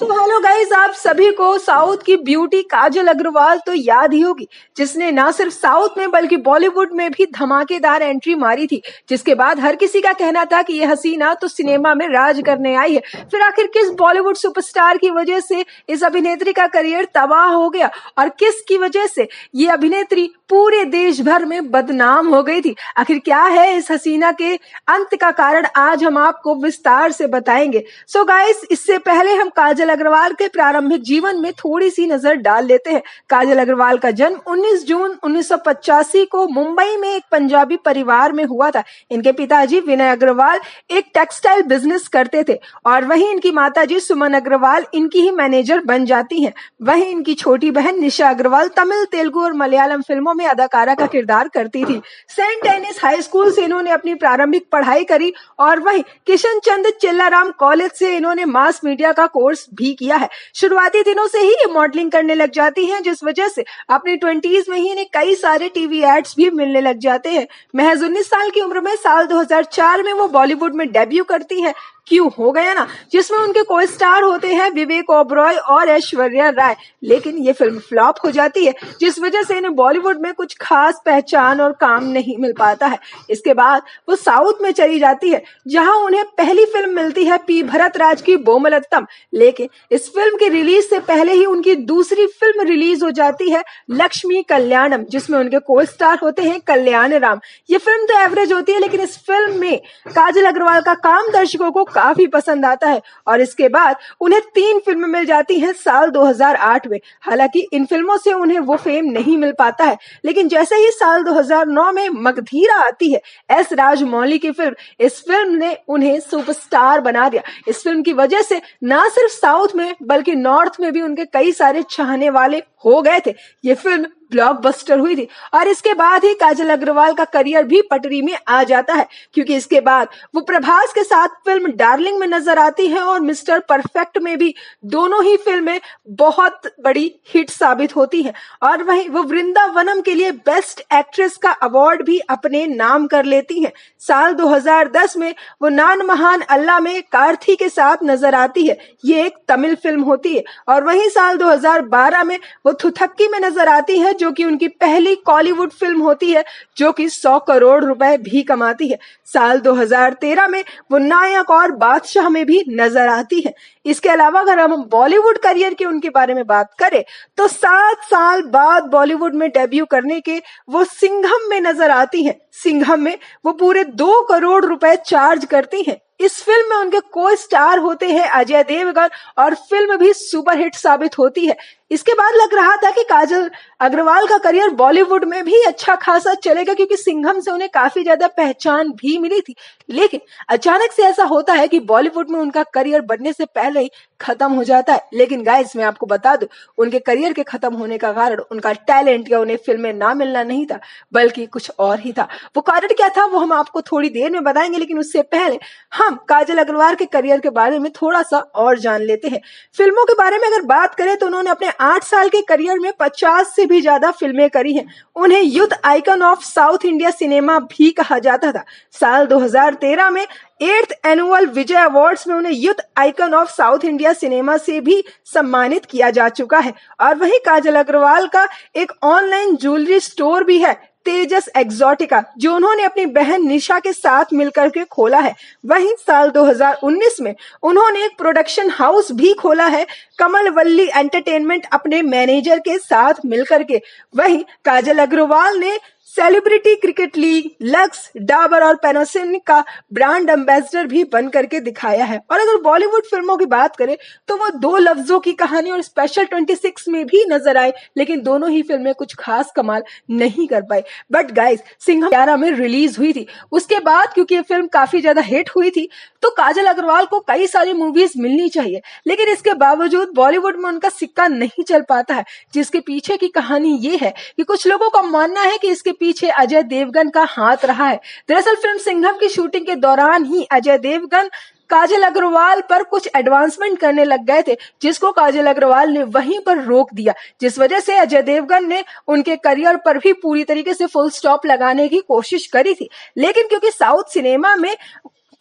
Hello guys, आप सभी को साउथ की ब्यूटी काजल अग्रवाल तो याद ही होगी, जिसने ना सिर्फ साउथ में बल्कि बॉलीवुड में भी धमाकेदार एंट्री मारी थी। जिसके बाद हर किसी का कहना था कि ये हसीना तो सिनेमा में राज करने आई है। फिर आखिर किस बॉलीवुड सुपरस्टार की वजह से इस अभिनेत्री का करियर तबाह हो गया और किस की वजह से ये अभिनेत्री पूरे देश भर में बदनाम हो गई थी? आखिर क्या है इस हसीना के अंत का कारण, आज हम आपको विस्तार से बताएंगे। सो गाइस, इससे पहले हम काजल अग्रवाल के प्रारंभिक जीवन में थोड़ी सी नजर डाल लेते हैं। काजल अग्रवाल का जन्म 19 जून 1985 को मुंबई में एक पंजाबी परिवार में हुआ था। इनके पिताजी विनय अग्रवाल एक टेक्सटाइल बिजनेस करते थे और वहीं इनकी माताजी सुमन अग्रवाल इनकी ही मैनेजर बन जाती हैं। वहीं इनकी छोटी बहन निशा अग्रवाल तमिल, तेलुगु और मलयालम फिल्मों में अदाकारा का किरदार करती थी। सेंट एनिस हाई स्कूल से इन्होंने अपनी प्रारंभिक पढ़ाई करी और वहीं किशन चंद चिल्लाराम कॉलेज से इन्होंने मास मीडिया का कोर्स भी किया है। शुरुआती दिनों से ही ये मॉडलिंग करने लग जाती हैं, जिस वजह से अपनी 20s में ही इन्हें कई सारे टीवी एड्स भी मिलने लग जाते हैं। महज 19 साल की उम्र में साल 2004 में वो बॉलीवुड में डेब्यू करती है, क्यों हो गया ना, जिसमें उनके को स्टार होते हैं विवेक ओबरॉय और ऐश्वर्या राय। लेकिन ये फिल्म फ्लॉप हो जाती है, जिस वजह से इन्हें बॉलीवुड में कुछ खास पहचान और काम नहीं मिल पाता है। इसके बाद वो साउथ में चली जाती है, जहां उन्हें पहली फिल्म मिलती है पी भरतराज की बोमलत्तम। लेकिन इस फिल्म के रिलीज से पहले ही उनकी दूसरी फिल्म रिलीज हो जाती है लक्ष्मी कल्याणम, जिसमें उनके को स्टार होते हैं कल्याण राम। ये फिल्म तो एवरेज होती है, लेकिन इस फिल्म में काजल अग्रवाल का काम दर्शकों को काफी पसंद आता है और इसके बाद उन्हें 3 फिल्में मिल जाती हैं साल 2008 में। हालांकि इन फिल्मों से उन्हें वो फेम नहीं मिल पाता है, लेकिन जैसे ही साल 2009 में मगधीरा आती है, एस राजमौली की फिल्म, इस फिल्म ने उन्हें सुपरस्टार बना दिया। इस फिल्म की वजह से ना सिर्फ साउथ में बल्कि नॉर्थ में भी उनके कई सारे चाहने वाले हो गए थे। ये फिल्म ब्लॉकबस्टर हुई थी और इसके बाद ही काजल अग्रवाल का करियर भी पटरी में आ जाता है, क्योंकि इसके बाद वो प्रभास के साथ फिल्म डार्लिंग में नजर आती है और मिस्टर परफेक्ट में भी। दोनों ही फिल्में बहुत बड़ी हिट साबित होती हैं और वहीं वो वृंदावनम के लिए बेस्ट एक्ट्रेस का अवार्ड भी अपने नाम कर लेती हैं। साल 2010 में वो नान महान अल्लाह में कार्थी के साथ नजर आती है, ये एक तमिल फिल्म होती है। और वहीं साल 2012 में वो थुथक्की में नजर आती है, जो कि उनकी पहली कॉलीवुड फिल्म होती है, जो कि 100 करोड़ रुपए भी कमाती है। साल 2013 में वो नायक और बादशाह में भी नजर आती है। इसके अलावा अगर हम बॉलीवुड करियर के उनके बारे में बात करें तो 7 साल बाद बॉलीवुड में डेब्यू करने के वो सिंघम में नजर आती हैं। सिंघम में वो पूरे 2 करोड़ रुपए चार्ज करती हैं। इस फिल्म में उनके को स्टार होते हैं अजय देवगन और फिल्म भी सुपरहिट साबित होती है। इसके बाद लग रहा था कि काजल अग्रवाल का करियर बॉलीवुड में भी अच्छा खासा चलेगा, क्योंकि सिंघम से उन्हें काफी ज्यादा पहचान भी मिली थी। लेकिन अचानक से ऐसा होता है कि बॉलीवुड में उनका करियर बनने से पहले ही खत्म हो जाता है। लेकिन गाइस, मैं आपको बता दूं, उनके करियर के खत्म होने का कारण उनका टैलेंट या उन्हें फिल्में ना मिलना नहीं था, बल्कि कुछ और ही था। वो कारण क्या था वो हम आपको थोड़ी देर में बताएंगे, लेकिन उससे पहले हम काजल अग्रवाल के करियर के बारे में थोड़ा सा और जान लेते हैं। फिल्मों के बारे में अगर बात करें तो उन्होंने अपने 8 साल के करियर में 50 से भी ज्यादा फिल्में करी हैं। उन्हें youth icon of south India cinema भी कहा जाता था। साल 2013 में 8th एनुअल विजय अवार्ड्स में उन्हें youth icon of south India cinema से भी सम्मानित किया जा चुका है। और वहीं काजल अग्रवाल का एक ऑनलाइन ज्वेलरी स्टोर भी है, तेजस एक्सोटिका, जो उन्होंने अपनी बहन निशा के साथ मिलकर के खोला है। वहीं साल 2019 में उन्होंने एक प्रोडक्शन हाउस भी खोला है, कमलवल्ली एंटरटेनमेंट, अपने मैनेजर के साथ मिलकर के। वहीं काजल अग्रवाल ने celebrity cricket league, lux, Dabur और पैनासोनिक का ब्रांड एम्बेसडर भी बन करके दिखाया है। और अगर बॉलीवुड फिल्मों की बात करें तो वो 2 लफ्जों की कहानी और स्पेशल 26 में भी नजर आए, लेकिन दोनों ही फिल्में कुछ खास कमाल नहीं कर पाई। बट गाइस, सिंघम 11 में रिलीज हुई थी। उसके बाद क्योंकि ये फिल्म काफी ज्यादा हिट हुई थी, तो काजल अग्रवाल को कई सारी मूवीज मिलनी चाहिए, लेकिन इसके बावजूद बॉलीवुड में उनका सिक्का नहीं चल पाता है। जिसके पीछे की कहानी ये है कि कुछ लोगों का मानना है कि इसके पीछे अजय देवगन का हाथ रहा है। दरअसल फिल्म सिंघम की शूटिंग के दौरान ही अजय देवगन काजल अग्रवाल पर कुछ एडवांसमेंट करने लग गए थे, जिसको काजल अग्रवाल ने वहीं पर रोक दिया, जिस वजह से अजय देवगन ने उनके करियर पर भी पूरी तरीके से फुल स्टॉप लगाने की कोशिश करी थी। लेकिन क्योंकि साउथ सिनेमा में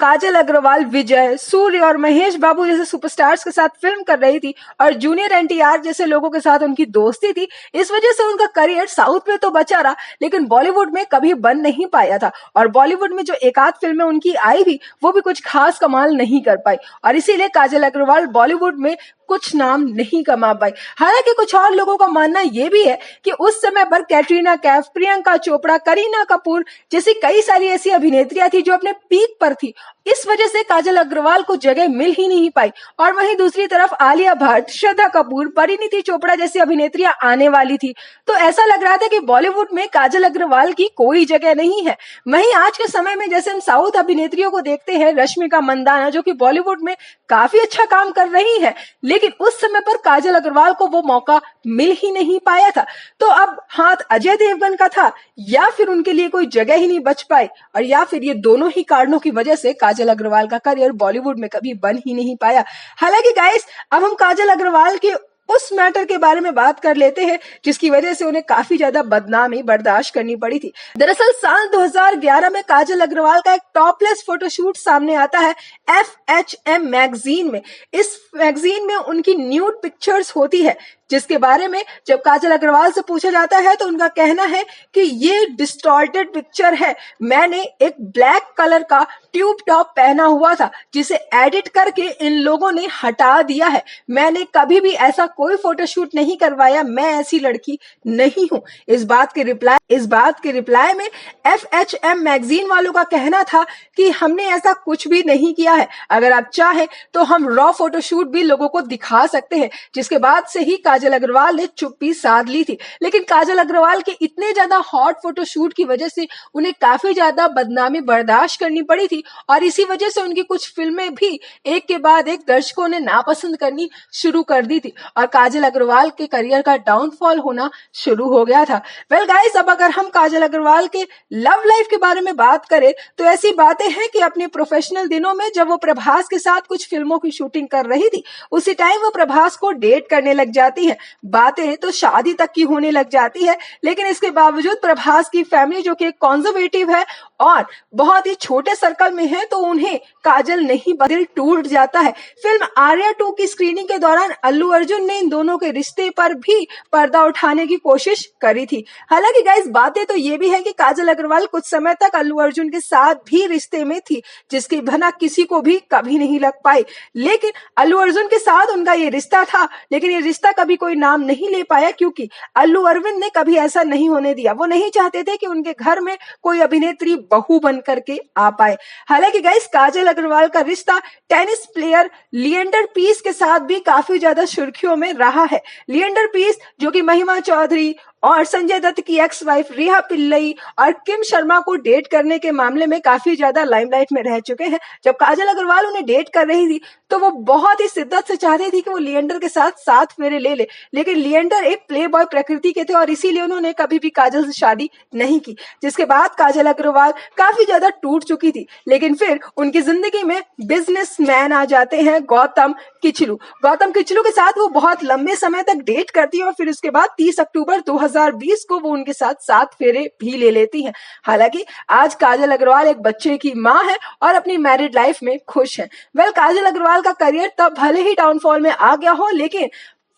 काजल अग्रवाल विजय, सूर्य और महेश बाबू जैसे सुपरस्टार्स के साथ फिल्म कर रही थी और जूनियर एनटीआर जैसे लोगों के साथ उनकी दोस्ती थी। इस वजह से उनका करियर साउथ में तो बचा रहा, लेकिन बॉलीवुड में कभी बन नहीं पाया था। और बॉलीवुड में जो एक आध फिल्में उनकी आई भी, वो भी कुछ खास कमाल नहीं कर पाई और इसीलिए काजल अग्रवाल बॉलीवुड में कुछ नाम नहीं कमा पाई। हालांकि कुछ और लोगों का मानना यह भी है कि उस समय पर कैटरीना कैफ, प्रियंका चोपड़ा, करीना कपूर जैसी कई सारी ऐसी अभिनेत्रियां थी जो अपने पीक पर थी। इस वजह से काजल अग्रवाल को जगह मिल ही नहीं पाई। और वहीं दूसरी तरफ आलिया भट्ट, श्रद्धा कपूर, परिणीति चोपड़ा जैसी अभिनेत्रियां आने वाली थी, तो ऐसा लग रहा था कि बॉलीवुड में काजल अग्रवाल की कोई जगह नहीं है। वहीं आज के समय में जैसे हम साउथ अभिनेत्रियों को देखते हैं, रश्मिका मंदाना जो कि बॉलीवुड में काफी अच्छा काम कर रही है, लेकिन उस समय पर काजल अग्रवाल को वो मौका मिल ही नहीं पाया था। तो अब हाथ अजय देवगन का था या फिर उनके लिए कोई जगह ही नहीं बच पाई, और या फिर ये दोनों ही कारणों की वजह से काजल अग्रवाल का करियर बॉलीवुड में कभी बन ही नहीं पाया। हालांकि गाइस, अब हम काजल अग्रवाल के उस मैटर के बारे में बात कर लेते हैं जिसकी वजह से उन्हें काफी ज्यादा बदनामी बर्दाश्त करनी पड़ी थी। दरअसल साल 2011 में काजल अग्रवाल का एक टॉपलेस फोटोशूट सामने आता है FHM मैगजीन में। इस मैगजीन में उनकी न्यूड पिक्चर्स होती है, जिसके बारे में जब काजल अग्रवाल से पूछा जाता है तो उनका कहना है कि ये डिस्टॉर्टेड पिक्चर है। मैंने एक ब्लैक कलर का ट्यूब टॉप पहना हुआ था जिसे एडिट करके इन लोगों ने हटा दिया है। मैंने कभी भी ऐसा कोई फोटोशूट नहीं करवाया, मैं ऐसी लड़की नहीं हूं। इस बात के रिप्लाई में FHM मैगजीन वालों का कहना था कि हमने ऐसा कुछ भी नहीं किया है, अगर आप चाहें तो हम रॉ फोटोशूट भी लोगों को दिखा सकते हैं। जिसके बाद से ही काजल अग्रवाल ने चुप्पी साध ली थी। लेकिन काजल अग्रवाल के इतने ज्यादा हॉट फोटोशूट की वजह से उन्हें काफी ज्यादा बदनामी बर्दाश्त करनी पड़ी थी और इसी वजह से उनकी कुछ फिल्में भी एक के बाद एक दर्शकों ने नापसंद करनी शुरू कर दी थी और काजल अग्रवाल के करियर का डाउनफॉल होना शुरू हो गया था। वेल गाइस, अब अगर हम काजल अग्रवाल के लव लाइफ के बारे में बात करें तो ऐसी बातें हैं कि अपने प्रोफेशनल दिनों में जब वो प्रभास के साथ कुछ फिल्मों की शूटिंग कर रही थी, उसी टाइम वो प्रभास को डेट करने लग जाती है। बातें तो शादी तक की होने लग जाती है, लेकिन इसके बावजूद प्रभास की फैमिली जो कि कंजर्वेटिव है और बहुत ही छोटे सर्कल में है, तो उन्हें काजल नहीं, दिल टूट जाता है। फिल्म आर्या 2 की स्क्रीनिंग के दौरान अल्लू अर्जुन ने इन दोनों के रिश्ते पर भी पर्दा उठाने की कोशिश करी थी। हालांकि गाइस, बातें तो ये भी है कि काजल अग्रवाल कुछ समय तक अल्लू अर्जुन के साथ भी रिश्ते में थी, जिसकी भनक किसी को भी कभी नहीं लग पाई। लेकिन अल्लू अर्जुन के साथ उनका ये रिश्ता था, लेकिन ये रिश्ता कभी कोई नाम नहीं ले पाया क्योंकि अल्लू अरविंद ने कभी ऐसा नहीं होने दिया। वो नहीं चाहते थे कि उनके घर में कोई अभिनेत्री बहू बन करके आ पाए। हालांकि गाइस, काजल अग्रवाल का रिश्ता टेनिस प्लेयर लिएंडर पीस के साथ भी काफी ज्यादा सुर्खियों में रहा है। लिएंडर पीस जो कि महिमा चौधरी और संजय दत्त की एक्स वाइफ रिहा पिल्लई और किम शर्मा को डेट करने के मामले में काफी ज्यादा लाइमलाइट में रह चुके हैं। जब काजल अग्रवाल उन्हें डेट कर रही थी तो वो बहुत ही शिद्दत से चाहती थी कि वो लिएंडर के साथ 7 फेरे ले ले, लेकिन लिएंडर एक प्ले बॉय प्रकृति के थे और इसीलिए उन्होंने कभी भी काजल से शादी नहीं की। जिसके बाद काजल अग्रवाल काफी ज्यादा टूट चुकी थी, लेकिन फिर उनकी जिंदगी में बिजनेसमैन आ जाते हैं गौतम किचलू। गौतम किचलू के साथ वो बहुत लंबे समय तक डेट करती है और फिर उसके बाद 30 अक्टूबर 2020 को वो उनके साथ 7 फेरे भी ले लेती हैं। हालांकि आज काजल अग्रवाल एक बच्चे की मां है और अपनी मैरिड लाइफ में खुश है। वेल, काजल अग्रवाल का करियर तब भले ही डाउनफॉल में आ गया हो, लेकिन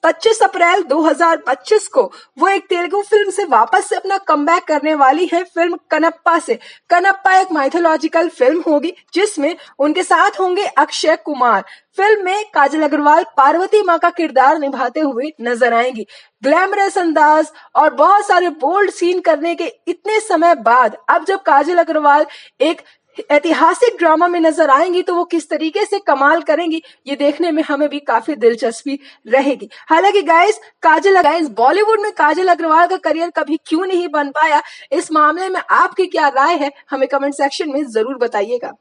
25 अप्रैल 2025 को वो एक तेलुगु फिल्म से वापस से अपना कमबैक करने वाली है, फिल्म कनप्पा से। कनप्पा एक माइथोलॉजिकल फिल्म होगी जिसमें उनके साथ होंगे अक्षय कुमार। फिल्म में काजल अग्रवाल पार्वती माँ का किरदार निभाते हुए नजर आएंगी। ग्लैमरस अंदाज और बहुत सारे बोल्ड सीन करने के इतने समय बाद अब जब काजल अग्रवाल एक ऐतिहासिक ड्रामा में नजर आएंगी तो वो किस तरीके से कमाल करेंगी, ये देखने में हमें भी काफी दिलचस्पी रहेगी। हालांकि गाइस, बॉलीवुड में काजल अग्रवाल का करियर कभी क्यों नहीं बन पाया, इस मामले में आपकी क्या राय है, हमें कमेंट सेक्शन में जरूर बताइएगा।